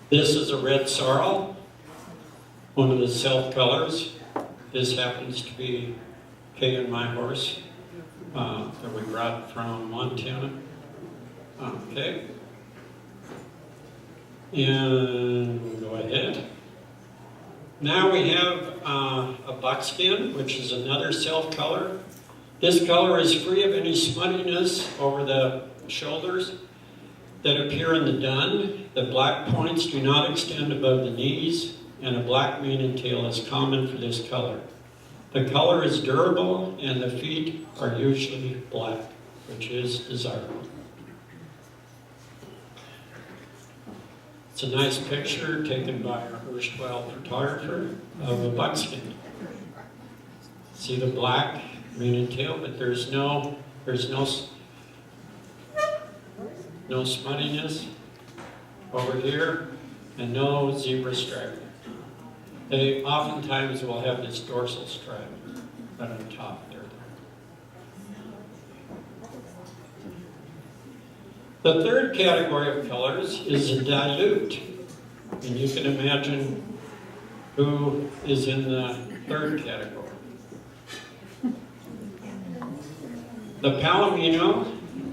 This is a red sorrel, one of the self colors. This happens to be Kay and my horse that we brought from Montana. Okay. And we'll go ahead. Now we have a buckskin, which is another self color. This color is free of any smuttiness over the shoulders that appear in the dun. The black points do not extend above the knees, and a black mane and tail is common for this color. The color is durable, and the feet are usually black, which is desirable. It's a nice picture taken by our S.O.U.L photographer of a buckskin. See the black mane and tail, but there's no smuttiness over here, and no zebra stripe. They oftentimes will have this dorsal stripe right on top there. The third category of colors is a dilute, and you can imagine who is in the third category. The palomino,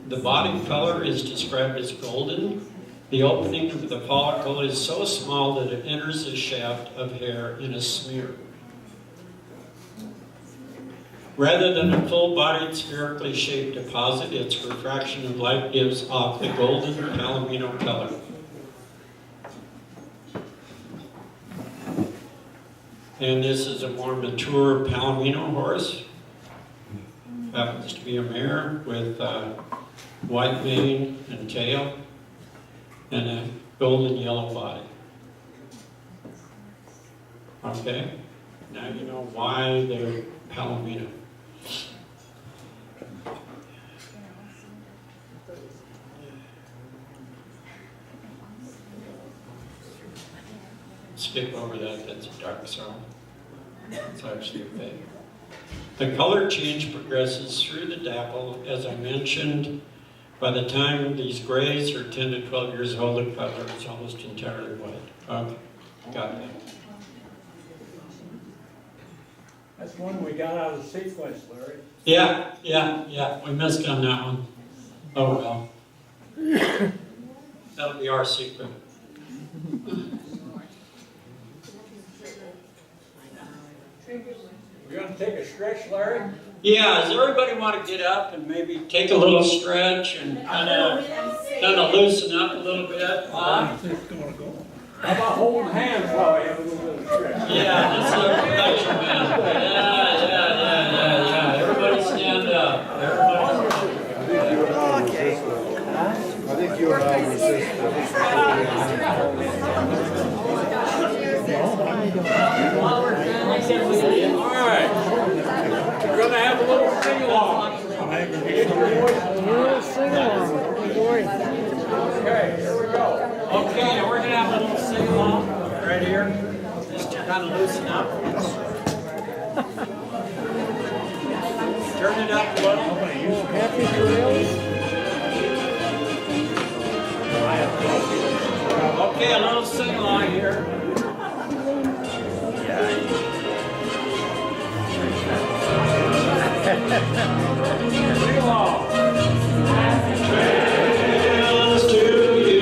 the body color is described as golden. The opening of the follicle is so small that it enters the shaft of hair in a smear. Rather than a full-bodied spherically shaped deposit, its refraction of light gives off the golden palomino color. And this is a more mature palomino horse. Happens to be a mare with white mane and tail and a golden yellow body. Okay, now you know why they're palomino. Skip over that, that's a dark sorrel. It's actually a fake. The color change progresses through the dapple. As I mentioned, by the time these grays are 10 to 12 years old, the color is almost entirely white. Okay, got that. That's one we got out of the sequence, Larry. Yeah, we missed on that one. Oh well. That'll be our secret. We're going to take a stretch, Larry? Yeah, does everybody want to get up and maybe take a little stretch and kind of loosen up a little bit? How about holding hands while we have a little bit of stretch? Yeah, this is a production man. Yeah. Everybody stand up. Okay. I think you'll resist. All right. We're going to have a little sing-along. Okay, here we go. Okay, we're going to have a little sing-along right here, just to kind of loosen up. Turn it up a little. Happy trails. Okay, a little sing-along here. Sing along. Trails to you,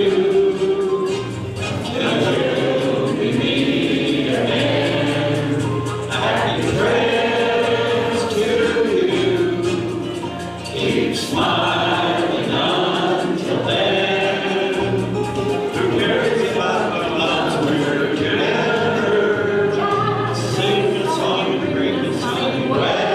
till we meet again. Happy trails to you, keep smiling until then. Who cares about the clouds we're together? Sing a song and bring the sunny weather.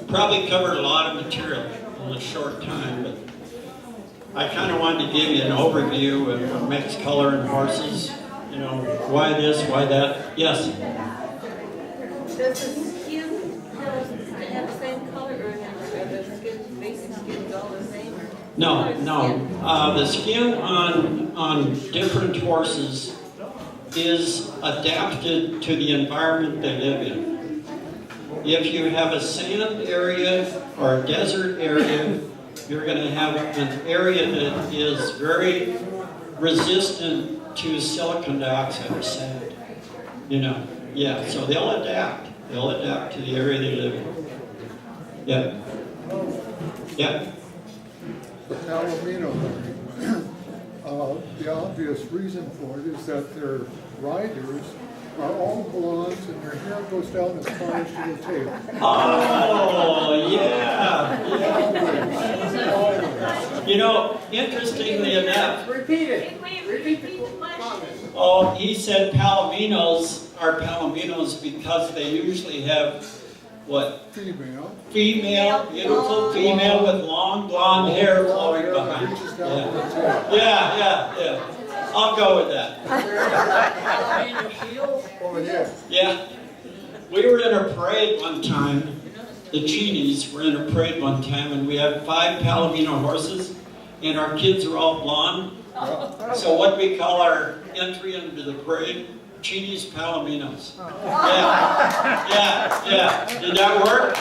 probably covered a lot of material in a short time, but I kind of wanted to give you an overview of what makes color in horses. You know, why this, why that. Yes? Does the skin have the same color, or are the skin, basic skins all the same? Or No, no. The skin on different horses is adapted to the environment they live in. If you have a sand area or a desert area, you're going to have an area that is very resistant to silicon dioxide or sand. You know, yeah, so they'll adapt. They'll adapt to the area they live in. Yeah. Yeah. The Palomino, the obvious reason for it is that their riders are all blondes and their hair goes down as far as to the tail. Oh, yeah. You know, interestingly enough, Repeat it. Repeat the comment. oh, he said Palominos are Palominos because they usually have, what? Female. Female, beautiful female with long blonde hair flowing behind. Reaches down to the Yeah, tail. yeah. I'll go with that. Over here. Yeah. We were in a parade one time. The Cheneys were in a parade one time, and we had 5 Palomino horses, and our kids are all blonde. So what we call our entry into the parade, Cheney's Palominos. Yeah. Did that work?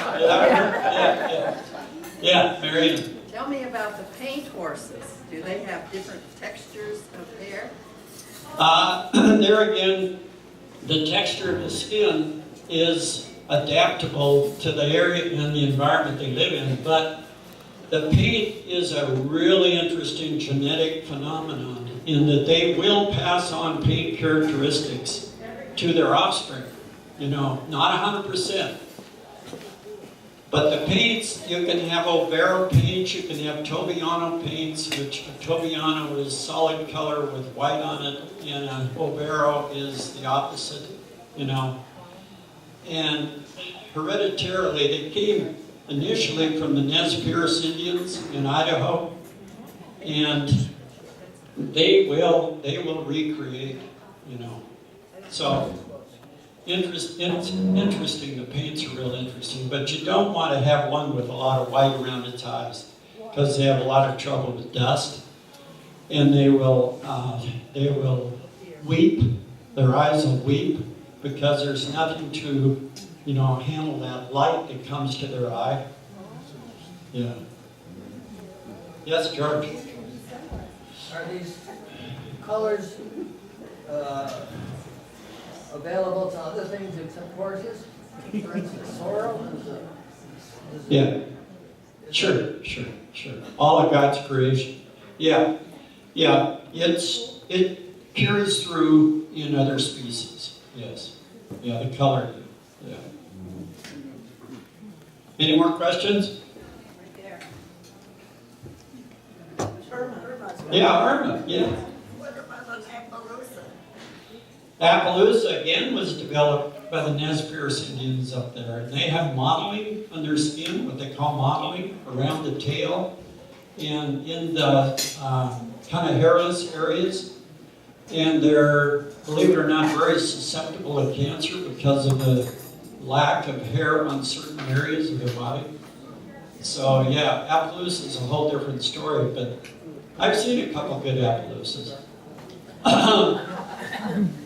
Yeah, Marion. Tell me about the paint horses. Do they have different textures of hair? There again, the texture of the skin is adaptable to the area and the environment they live in, but the paint is a really interesting genetic phenomenon in that they will pass on paint characteristics to their offspring. You know, not 100%. But the paints, you can have Overo paints, you can have Tobiano paints, which Tobiano is solid color with white on it, and Overo is the opposite, you know. And hereditarily, they came initially from the Nez Perce Indians in Idaho, and they will recreate, you know. So, interesting, the paints are real interesting, but you don't want to have one with a lot of white around its eyes, because they have a lot of trouble with dust, and they will weep, their eyes will weep, because there's nothing to, you know, handle that light that comes to their eye. Yeah. Yes, George? Are these colors available to other things except horses? For instance, sorrel is Yeah. Sure. All of God's creation. Yeah. It carries through in other species. Yes. Yeah, the color. Yeah. Any more questions? Yeah, Irma. Yeah. Appaloosa, again, was developed by the Nez Perce Indians up there. And they have modeling on their skin, what they call modeling, around the tail and in the kind of hairless areas. And they're, believe it or not, very susceptible to cancer because of the lack of hair on certain areas of their body. So yeah, Appaloosa is a whole different story, but I've seen a couple good Appaloosas.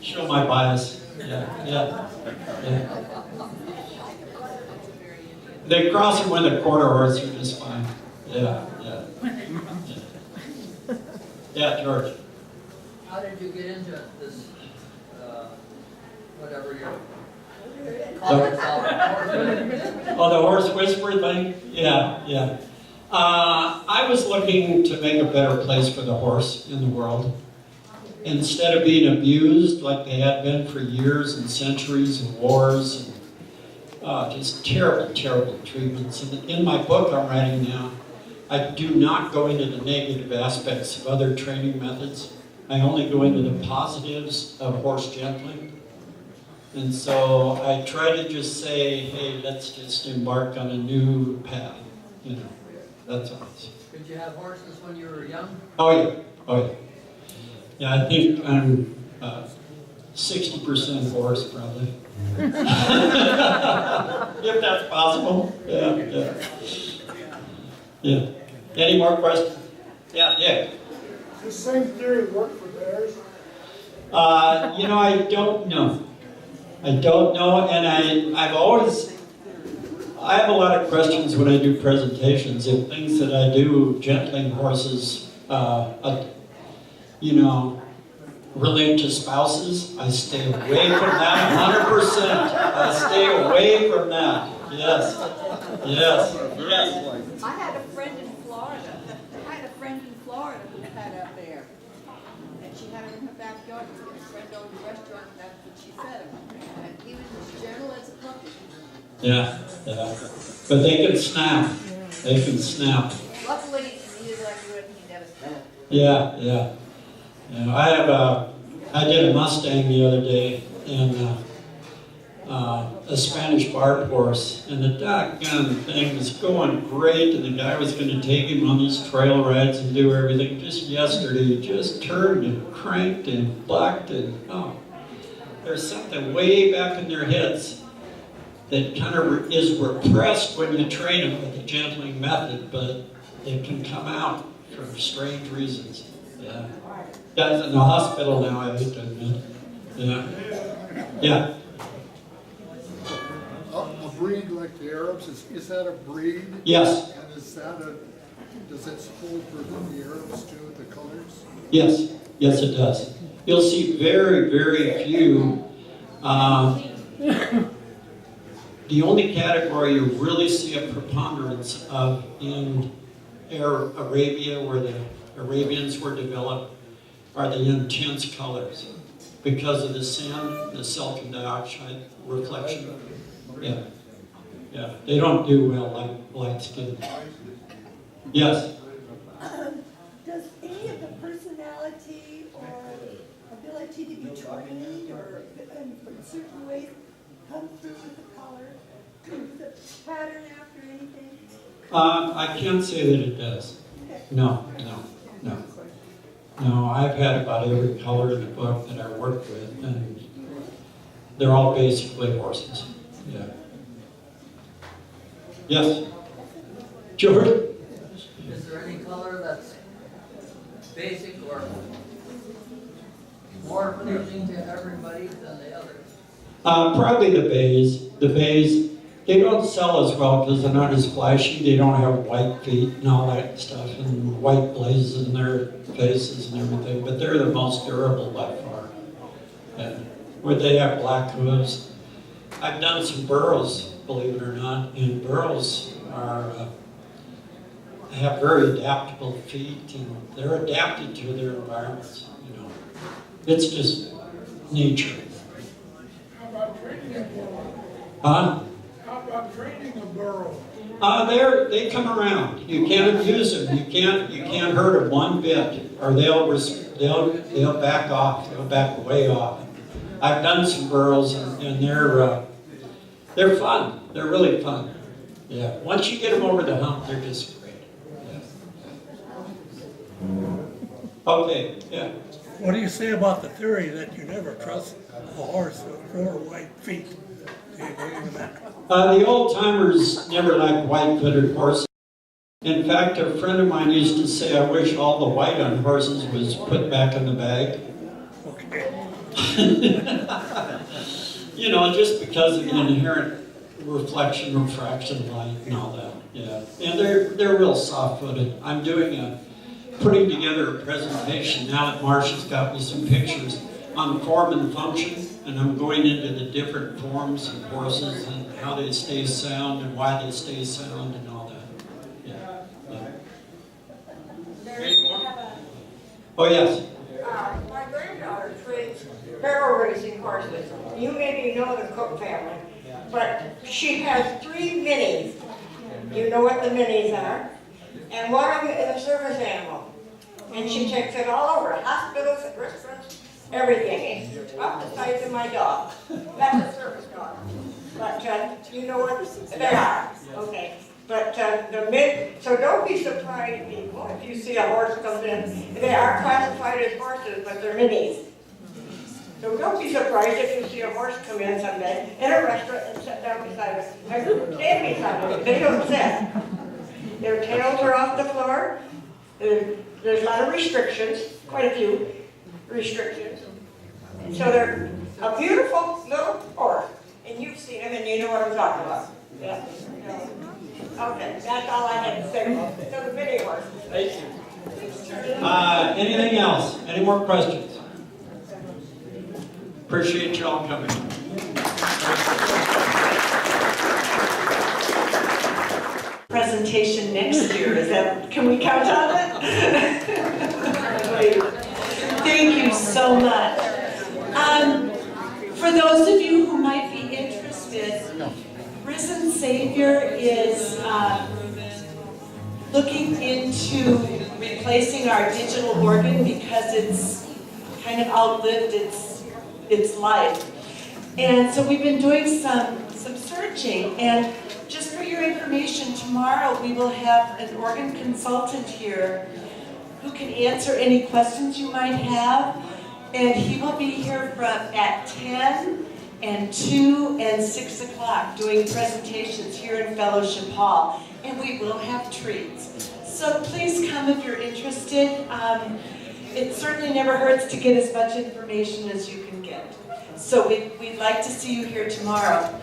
Show my bias. Yeah. They cross it with a quarter horse, you're just fine. Yeah. Yeah, George. how did you get into this, whatever you're calling yourself? Oh, the horse whisperer thing? Yeah. I was looking to make a better place for the horse in the world. Instead of being abused like they had been for years and centuries and wars, and just terrible treatments. And in my book I'm writing now, I do not go into the negative aspects of other training methods. I only go into the positives of horse gentling. And so I try to just say, hey, let's just embark on a new path, you know, that's all. Did you have horses when you were young? Oh yeah, oh yeah. Yeah, I think I'm 60% horse probably. If that's possible, yeah. Yeah. Any more questions? Yeah. Does the same theory work for bears? You know, I don't know. And I have a lot of questions when I do presentations. If things that I do, gentling horses, you know, relate to spouses, I stay away from that 100%. I stay away from that. Yes. I had a friend in Florida. Who had a bear. And she had her in her backyard. A friend owned a restaurant, and that's what she fed him. And he was as gentle as a puppy. Yeah. But they can snap. Luckily, he didn't like you and he never snapped. Yeah. You know, I did a Mustang the other day, and a Spanish barb horse, and the doggone thing was going great, and the guy was going to take him on these trail rides and do everything. Just yesterday, he just turned and cranked and bucked, and there's something way back in their heads that kind of is repressed when you train them with a gentling method, but it can come out for strange reasons. Yeah. Guy's in the hospital now, I hate to admit. Yeah. A breed like the Arabs, is that a breed? Yes. And does it hold for the Arabs too, the colors? Yes, it does. You'll see very, very few. The only category you really see a preponderance of in Arabia, where the Arabians were developed, are the intense colors because of the sand, the sulfur dioxide reflection. Yeah. They don't do well like light skin. Yes. Does any of the personality or ability to be trained or in certain ways come through with the color? The pattern after anything? I can't say that it does. No. I've had about every color in the book that I worked with, and they're all basically horses. Yeah. Yes. George? Is there any color that's basic or more pleasing to everybody than the others? Probably the bays. The bays, they don't sell as well because they're not as flashy. They don't have white feet and all that stuff and white blazes in their faces and everything, but they're the most durable by far. And where they have black hooves. I've done some burros, believe it or not, and burros have very adaptable feet, and they're adapted to their environments, you know. It's just nature. How about training a burro? Huh? How about training a burro? They come around. You can't abuse them. You can't hurt them one bit, or they'll back off. They'll back way off. I've done some burros, and they're fun. They're really fun. Yeah. Once you get them over the hump, they're just great. Yeah. Okay. Yeah. What do you say about the theory that you never trust a horse with 4 white feet? Do you believe in that? The old timers never liked white-footed horses. In fact, a friend of mine used to say, "I wish all the white on horses was put back in the bag." Okay. You know, just because of the inherent refraction light and all that. Yeah, and they're real soft-footed. I'm putting together a presentation now that Marcia's got me some pictures on form and function, and I'm going into the different forms of horses and how they stay sound and why they stay sound and all that. Yeah. Oh yes. My granddaughter trains barrel racing horses. You maybe know the Cook family, but she has 3 minis. You know what the minis are? And one of them is a service animal. And she takes it all over, hospitals and restaurants. everything, about the size of my dog. That's a service dog. But you know what they are, okay? But so don't be surprised, people, if you see a horse come in. They are classified as horses, but they're minis. So don't be surprised if you see a horse come in someday in a restaurant and sit down beside us. Or stand beside us. They don't sit. Their tails are off the floor. There's a lot of restrictions, quite a few restrictions. So they're a beautiful little horse. And you've seen them and you know what I'm talking about. Yeah. Okay, that's all I had to say. So the mini horse. Thank you. Anything else? Any more questions? Appreciate you all coming. Presentation next year, can we count on it? Thank you so much. For those of you who might be interested, Risen Savior is looking into replacing our digital organ because it's kind of outlived its life. And so we've been doing some searching, and just for your information, tomorrow we will have an organ consultant here who can answer any questions you might have, and he will be here at 10 and 2 and 6 o'clock doing presentations here in Fellowship Hall, and we will have treats. So please come if you're interested. It certainly never hurts to get as much information as you can get. So we'd like to see you here tomorrow.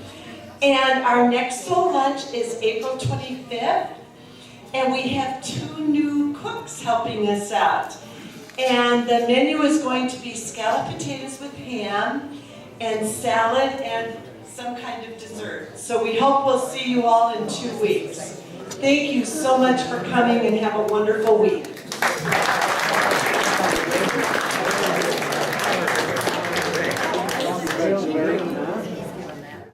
And our next S.O.U.L lunch is April 25th, and we have 2 new cooks helping us out. And the menu is going to be scalloped potatoes with ham, and salad, and some kind of dessert. So we hope we'll see you all in 2 weeks. Thank you so much for coming, and have a wonderful week.